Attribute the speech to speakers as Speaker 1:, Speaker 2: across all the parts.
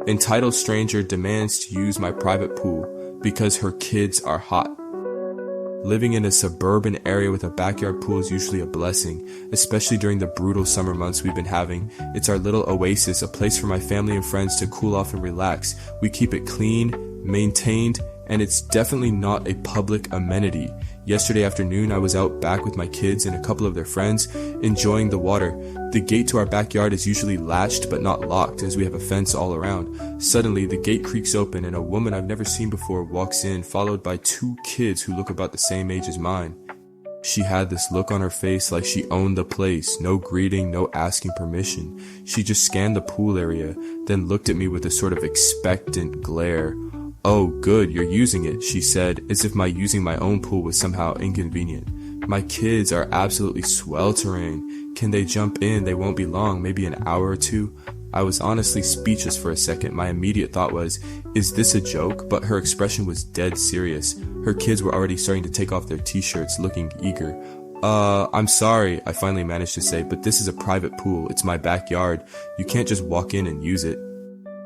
Speaker 1: Entitled stranger demands to use my private pool because her kids are hot. Living in a suburban area with a backyard pool is usually a blessing, especially during the brutal summer months we've been having. It's our little oasis, a place for my family and friends to cool off and relax. We keep it clean, maintained, and it's definitely not a public amenity. Yesterday afternoon, I was out back with my kids and a couple of their friends, enjoying the water. The gate to our backyard is usually latched but not locked, as we have a fence all around. Suddenly, the gate creaks open and a woman I've never seen before walks in, followed by two kids who look about the same age as mine. She had this look on her face like she owned the place, no greeting, no asking permission. She just scanned the pool area, then looked at me with a sort of expectant glare. "Oh, good, you're using it," she said, as if my using my own pool was somehow inconvenient. "My kids are absolutely sweltering. Can they jump in? They won't be long, maybe an hour or two." I was honestly speechless for a second. My immediate thought was, is this a joke? But her expression was dead serious. Her kids were already starting to take off their t-shirts, looking eager. I'm sorry," I finally managed to say, "but this is a private pool. It's my backyard. You can't just walk in and use it."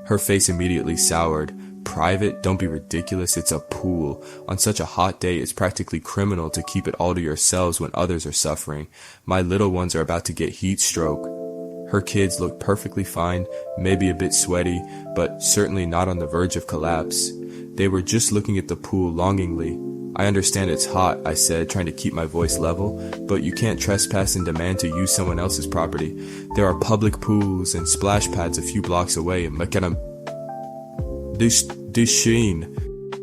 Speaker 1: Her face immediately soured. "Private? Don't be ridiculous. It's a pool. On such a hot day, it's practically criminal to keep it all to yourselves when others are suffering. My little ones are about to get heat stroke." Her kids looked perfectly fine, maybe a bit sweaty, but certainly not on the verge of collapse. They were just looking at the pool longingly. "I understand it's hot," I said, trying to keep my voice level, "but you can't trespass and demand to use someone else's property. There are public pools and splash pads a few blocks away, and Sheen,"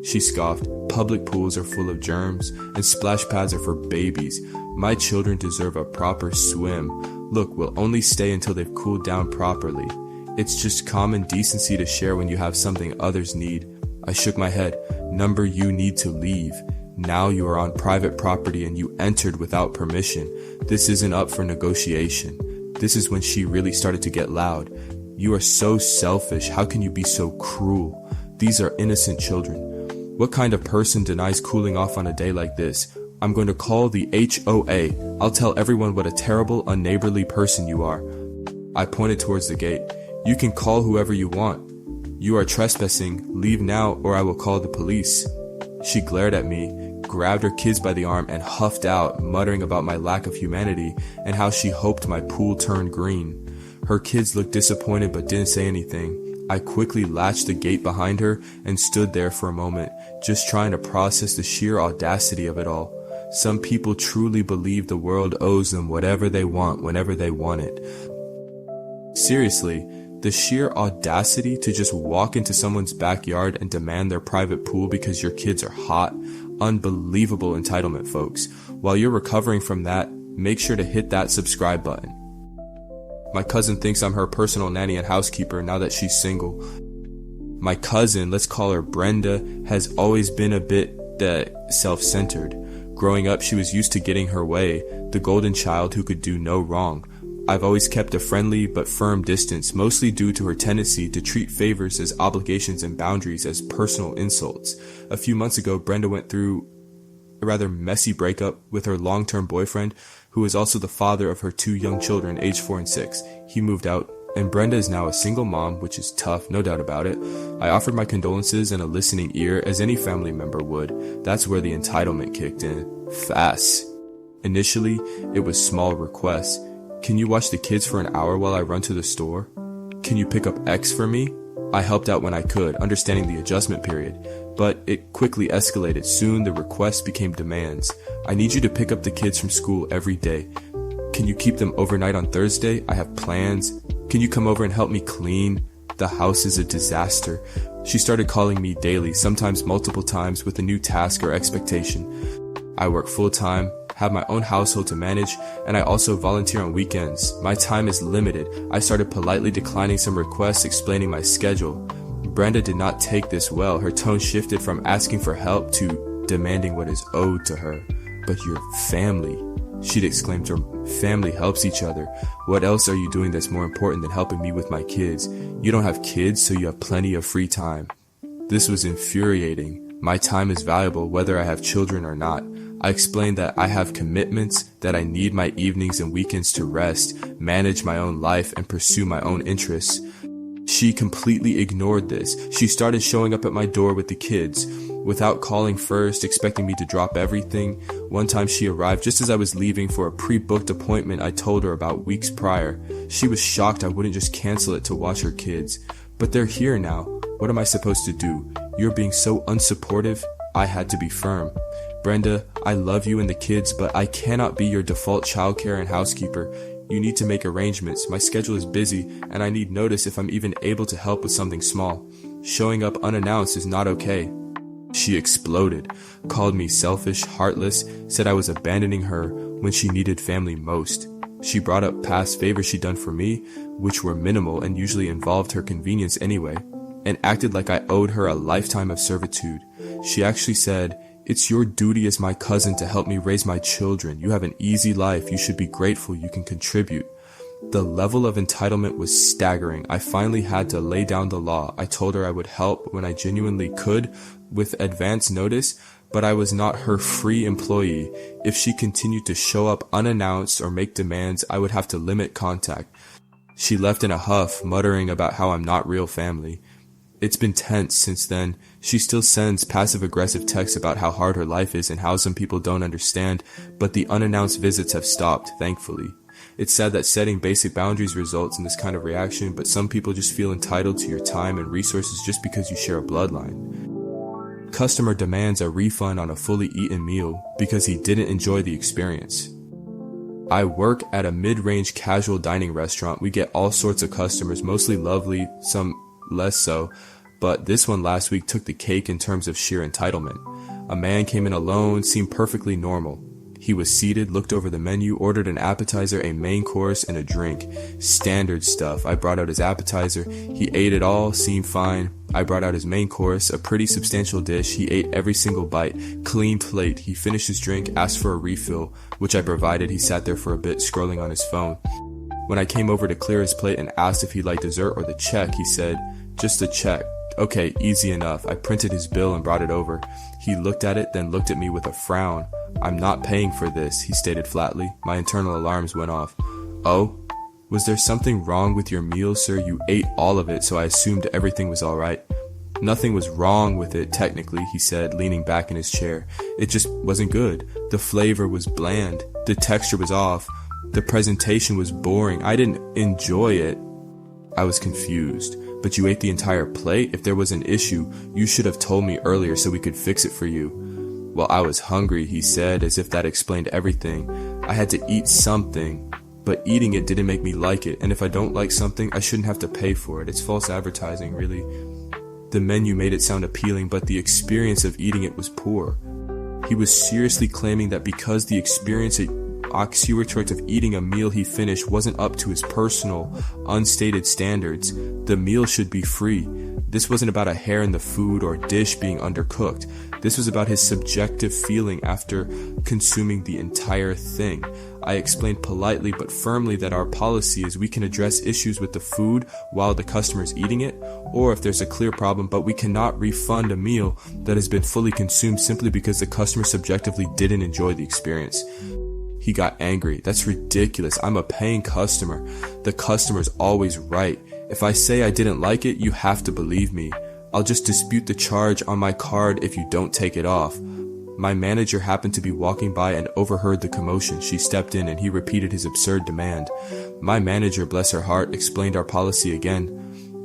Speaker 1: she scoffed. "Public pools are full of germs, and splash pads are for babies. My children deserve a proper swim. Look, we'll only stay until they've cooled down properly. It's just common decency to share when you have something others need." I shook my head. "Number, you need to leave. Now you are on private property and you entered without permission. This isn't up for negotiation." This is when she really started to get loud. "You are so selfish. How can you be so cruel? These are innocent children. What kind of person denies cooling off on a day like this? I'm going to call the HOA. I'll tell everyone what a terrible, unneighborly person you are." I pointed towards the gate. "You can call whoever you want. You are trespassing. Leave now or I will call the police." She glared at me, grabbed her kids by the arm, and huffed out, muttering about my lack of humanity and how she hoped my pool turned green. Her kids looked disappointed but didn't say anything. I quickly latched the gate behind her and stood there for a moment, just trying to process the sheer audacity of it all. Some people truly believe the world owes them whatever they want whenever they want it. Seriously, the sheer audacity to just walk into someone's backyard and demand their private pool because your kids are hot. Unbelievable entitlement, folks. While you're recovering from that, make sure to hit that subscribe button. My cousin thinks I'm her personal nanny and housekeeper now that she's single. My cousin, let's call her Brenda, has always been a bit self-centered. Growing up, she was used to getting her way, the golden child who could do no wrong. I've always kept a friendly but firm distance, mostly due to her tendency to treat favors as obligations and boundaries as personal insults. A few months ago, Brenda went through a rather messy breakup with her long-term boyfriend, who is also the father of her two young children, aged 4 and 6. He moved out, and Brenda is now a single mom, which is tough, no doubt about it. I offered my condolences and a listening ear, as any family member would. That's where the entitlement kicked in. Fast. Initially, it was small requests. "Can you watch the kids for an hour while I run to the store? Can you pick up X for me?" I helped out when I could, understanding the adjustment period. But it quickly escalated. Soon the requests became demands. "I need you to pick up the kids from school every day. Can you keep them overnight on Thursday? I have plans. Can you come over and help me clean? The house is a disaster." She started calling me daily, sometimes multiple times, with a new task or expectation. I work full-time, have my own household to manage, and I also volunteer on weekends. My time is limited. I started politely declining some requests, explaining my schedule. Brenda did not take this well. Her tone shifted from asking for help to demanding what is owed to her. "But your family," she'd exclaimed to her, "family helps each other. What else are you doing that's more important than helping me with my kids? You don't have kids, so you have plenty of free time." This was infuriating. My time is valuable whether I have children or not. I explained that I have commitments, that I need my evenings and weekends to rest, manage my own life, and pursue my own interests. She completely ignored this. She started showing up at my door with the kids, without calling first, expecting me to drop everything. One time she arrived just as I was leaving for a pre-booked appointment I told her about weeks prior. She was shocked I wouldn't just cancel it to watch her kids. But they're here now. What am I supposed to do? You're being so unsupportive. I had to be firm. Brenda, I love you and the kids, but I cannot be your default childcare and housekeeper. You need to make arrangements. My schedule is busy, and I need notice if I'm even able to help with something small. Showing up unannounced is not okay. She exploded, called me selfish, heartless, said I was abandoning her when she needed family most. She brought up past favors she'd done for me, which were minimal and usually involved her convenience anyway, and acted like I owed her a lifetime of servitude. She actually said, "It's your duty as my cousin to help me raise my children. You have an easy life. You should be grateful you can contribute." The level of entitlement was staggering. I finally had to lay down the law. I told her I would help when I genuinely could with advance notice, but I was not her free employee. If she continued to show up unannounced or make demands, I would have to limit contact. She left in a huff, muttering about how I'm not real family. It's been tense since then. She still sends passive-aggressive texts about how hard her life is and how some people don't understand, but the unannounced visits have stopped, thankfully. It's sad that setting basic boundaries results in this kind of reaction, but some people just feel entitled to your time and resources just because you share a bloodline. Customer demands a refund on a fully eaten meal because he didn't enjoy the experience. I work at a mid-range casual dining restaurant. We get all sorts of customers, mostly lovely, some less so, but this one last week took the cake in terms of sheer entitlement. A man came in alone, seemed perfectly normal. He was seated, looked over the menu, ordered an appetizer, a main course, and a drink. Standard stuff. I brought out his appetizer. He ate it all, seemed fine. I brought out his main course, a pretty substantial dish. He ate every single bite. Clean plate. He finished his drink, asked for a refill, which I provided. He sat there for a bit, scrolling on his phone. When I came over to clear his plate and asked if he'd like dessert or the check, he said, "Just a check." Okay, easy enough. I printed his bill and brought it over. He looked at it, then looked at me with a frown. "I'm not paying for this," he stated flatly. My internal alarms went off. "Oh? Was there something wrong with your meal, sir? You ate all of it, so I assumed everything was alright." "Nothing was wrong with it, technically," he said, leaning back in his chair. "It just wasn't good. The flavor was bland. The texture was off. The presentation was boring. I didn't enjoy it." I was confused. "But you ate the entire plate? If there was an issue, you should have told me earlier so we could fix it for you." "Well, I was hungry," he said, as if that explained everything. "I had to eat something, but eating it didn't make me like it, and if I don't like something, I shouldn't have to pay for it. It's false advertising, really." The menu made it sound appealing, but the experience of eating it was poor. He was seriously claiming that because the experience of eating a meal he finished wasn't up to his personal, unstated standards, the meal should be free. This wasn't about a hair in the food or dish being undercooked. This was about his subjective feeling after consuming the entire thing. I explained politely but firmly that our policy is we can address issues with the food while the customer is eating it, or if there's a clear problem, but we cannot refund a meal that has been fully consumed simply because the customer subjectively didn't enjoy the experience. He got angry. "That's ridiculous. I'm a paying customer. The customer's always right. If I say I didn't like it, you have to believe me. I'll just dispute the charge on my card if you don't take it off." My manager happened to be walking by and overheard the commotion. She stepped in and he repeated his absurd demand. My manager, bless her heart, explained our policy again,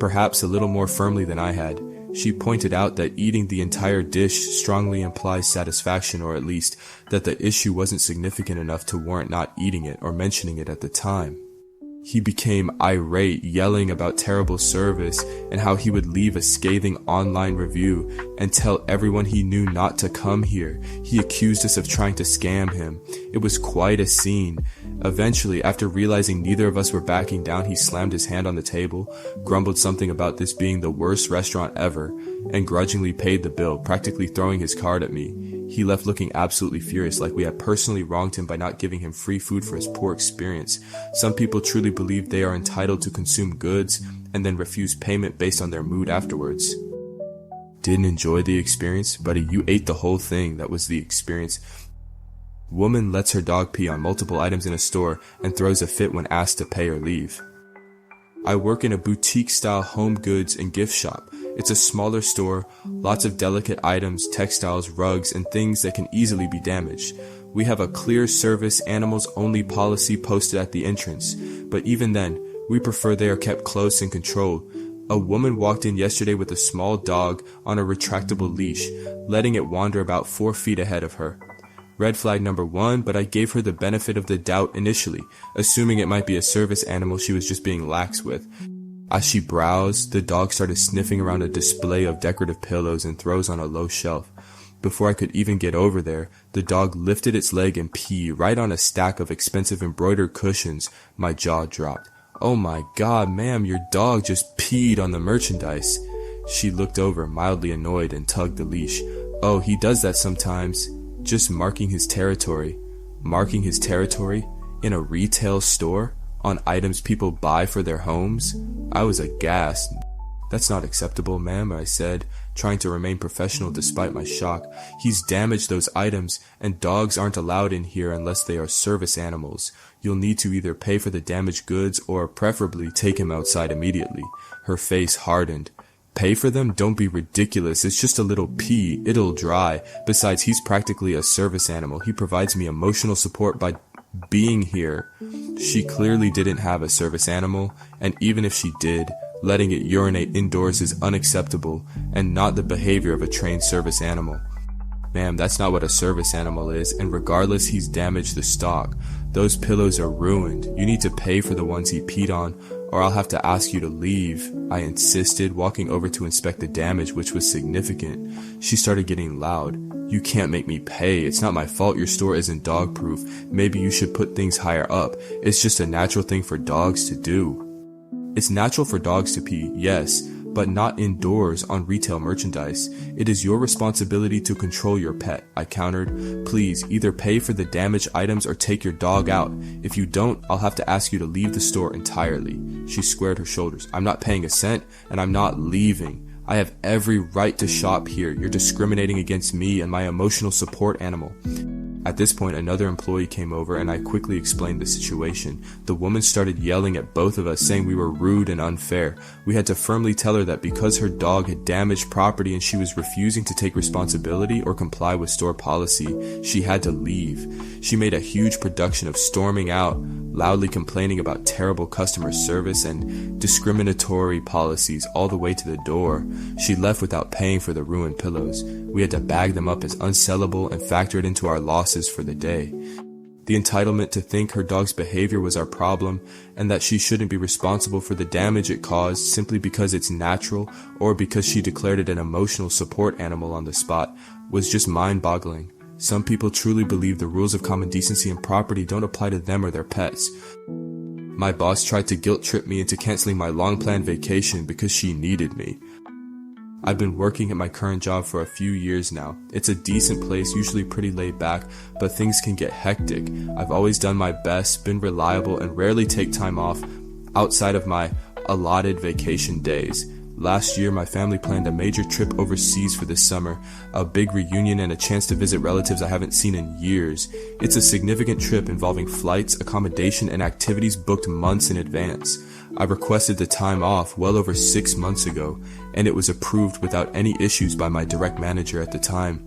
Speaker 1: perhaps a little more firmly than I had. She pointed out that eating the entire dish strongly implies satisfaction, or at least that the issue wasn't significant enough to warrant not eating it or mentioning it at the time. He became irate, yelling about terrible service and how he would leave a scathing online review and tell everyone he knew not to come here. He accused us of trying to scam him. It was quite a scene. Eventually, after realizing neither of us were backing down, he slammed his hand on the table, grumbled something about this being the worst restaurant ever, and grudgingly paid the bill, practically throwing his card at me. He left looking absolutely furious, like we had personally wronged him by not giving him free food for his poor experience. Some people truly believe they are entitled to consume goods and then refuse payment based on their mood afterwards. Didn't enjoy the experience? Buddy, you ate the whole thing. That was the experience. Woman lets her dog pee on multiple items in a store and throws a fit when asked to pay or leave. I work in a boutique-style home goods and gift shop. It's a smaller store, lots of delicate items, textiles, rugs, and things that can easily be damaged. We have a clear service animals-only policy posted at the entrance, but even then, we prefer they are kept close and controlled. A woman walked in yesterday with a small dog on a retractable leash, letting it wander about 4 feet ahead of her. Red flag number 1, but I gave her the benefit of the doubt initially, assuming it might be a service animal she was just being lax with. As she browsed, the dog started sniffing around a display of decorative pillows and throws on a low shelf. Before I could even get over there, the dog lifted its leg and peed right on a stack of expensive embroidered cushions. My jaw dropped. "Oh my God, ma'am, your dog just peed on the merchandise." She looked over, mildly annoyed, and tugged the leash. "Oh, he does that sometimes." Just marking his territory. Marking his territory? In a retail store? On items people buy for their homes? I was aghast. "That's not acceptable, ma'am," I said, trying to remain professional despite my shock. "He's damaged those items, and dogs aren't allowed in here unless they are service animals. You'll need to either pay for the damaged goods or preferably take him outside immediately." Her face hardened. "Pay for them? Don't be ridiculous. It's just a little pee. It'll dry. Besides, he's practically a service animal. He provides me emotional support by being here." She clearly didn't have a service animal, and even if she did, letting it urinate indoors is unacceptable and not the behavior of a trained service animal. "Ma'am, that's not what a service animal is, and regardless, he's damaged the stock. Those pillows are ruined. You need to pay for the ones he peed on, or I'll have to ask you to leave," I insisted, walking over to inspect the damage, which was significant. She started getting loud. "You can't make me pay. It's not my fault your store isn't dog-proof. Maybe you should put things higher up. It's just a natural thing for dogs to do." It's natural for dogs to pee, yes, but not indoors on retail merchandise. It is your responsibility to control your pet, I countered. "Please, either pay for the damaged items or take your dog out. If you don't, I'll have to ask you to leave the store entirely." She squared her shoulders. "I'm not paying a cent, and I'm not leaving. I have every right to shop here. You're discriminating against me and my emotional support animal." At this point, another employee came over and I quickly explained the situation. The woman started yelling at both of us, saying we were rude and unfair. We had to firmly tell her that because her dog had damaged property and she was refusing to take responsibility or comply with store policy, she had to leave. She made a huge production of storming out, loudly complaining about terrible customer service and discriminatory policies all the way to the door. She left without paying for the ruined pillows. We had to bag them up as unsellable and factor it into our losses for the day. The entitlement to think her dog's behavior was our problem and that she shouldn't be responsible for the damage it caused simply because it's natural or because she declared it an emotional support animal on the spot was just mind-boggling. Some people truly believe the rules of common decency and property don't apply to them or their pets. My boss tried to guilt-trip me into canceling my long-planned vacation because she needed me. I've been working at my current job for a few years now. It's a decent place, usually pretty laid back, but things can get hectic. I've always done my best, been reliable, and rarely take time off outside of my allotted vacation days. Last year, my family planned a major trip overseas for this summer, a big reunion and a chance to visit relatives I haven't seen in years. It's a significant trip involving flights, accommodation, and activities booked months in advance. I requested the time off well over 6 months ago, and it was approved without any issues by my direct manager at the time.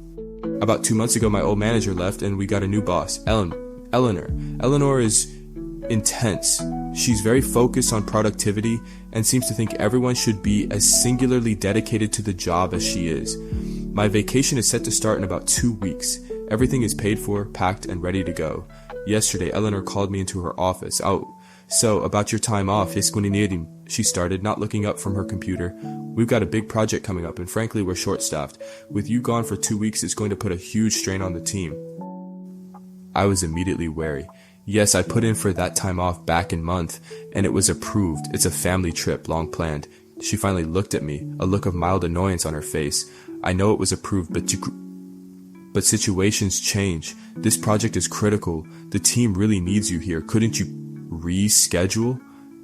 Speaker 1: About 2 months ago, my old manager left and we got a new boss, Eleanor. Eleanor is intense. She's very focused on productivity and seems to think everyone should be as singularly dedicated to the job as she is. My vacation is set to start in about 2 weeks. Everything is paid for, packed, and ready to go. Yesterday, Eleanor called me into her office. "Oh, so about your time off, she started, not looking up from her computer. "We've got a big project coming up, and frankly, we're short-staffed. With you gone for 2 weeks, it's going to put a huge strain on the team." I was immediately wary. Yes, I put in for that time off back in month, and it was approved. It's a family trip, long planned. She finally looked at me, a look of mild annoyance on her face. "I know it was approved, but situations change. This project is critical. The team really needs you here. Couldn't you reschedule?"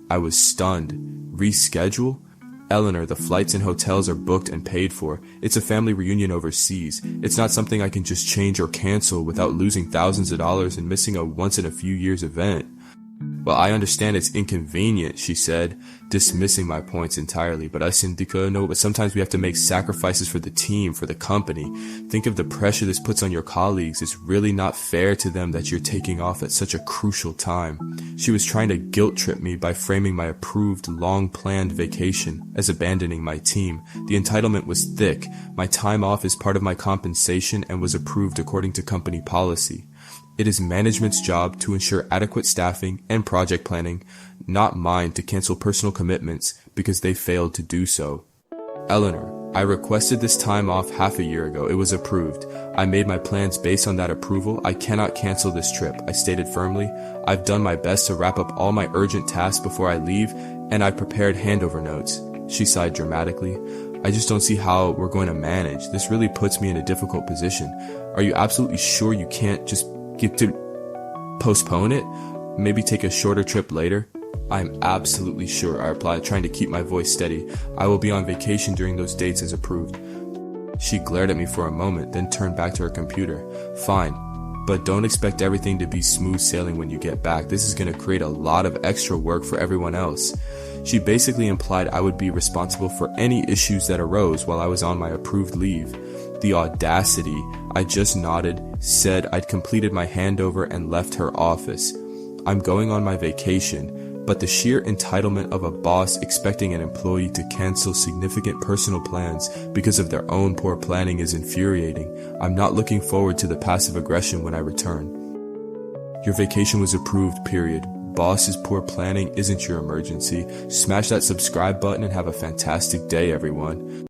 Speaker 1: I was stunned. Reschedule? "Eleanor, the flights and hotels are booked and paid for. It's a family reunion overseas. It's not something I can just change or cancel without losing thousands of dollars and missing a once-in-a-few-years event." Well, I understand it's inconvenient, she said, dismissing my points entirely. But but sometimes we have to make sacrifices for the team, for the company. Think of the pressure this puts on your colleagues. It's really not fair to them that you're taking off at such a crucial time. She was trying to guilt trip me by framing my approved, long-planned vacation as abandoning my team. The entitlement was thick. My time off is part of my compensation and was approved according to company policy. It is management's job to ensure adequate staffing and project planning, not mine to cancel personal commitments because they failed to do so. Eleanor, I requested this time off half a year ago. It was approved. I made my plans based on that approval. I cannot cancel this trip, I stated firmly. I've done my best to wrap up all my urgent tasks before I leave, and I prepared handover notes. She sighed dramatically. I just don't see how we're going to manage. This really puts me in a difficult position. Are you absolutely sure you can't just get to postpone it? Maybe take a shorter trip later? I'm absolutely sure, I replied, trying to keep my voice steady. I will be on vacation during those dates as approved. She glared at me for a moment, then turned back to her computer. Fine, but don't expect everything to be smooth sailing when you get back. This is going to create a lot of extra work for everyone else. She basically implied I would be responsible for any issues that arose while I was on my approved leave. The audacity. I just nodded, said I'd completed my handover and left her office. I'm going on my vacation, but the sheer entitlement of a boss expecting an employee to cancel significant personal plans because of their own poor planning is infuriating. I'm not looking forward to the passive aggression when I return. Your vacation was approved, period. Boss's poor planning isn't your emergency. Smash that subscribe button and have a fantastic day, everyone.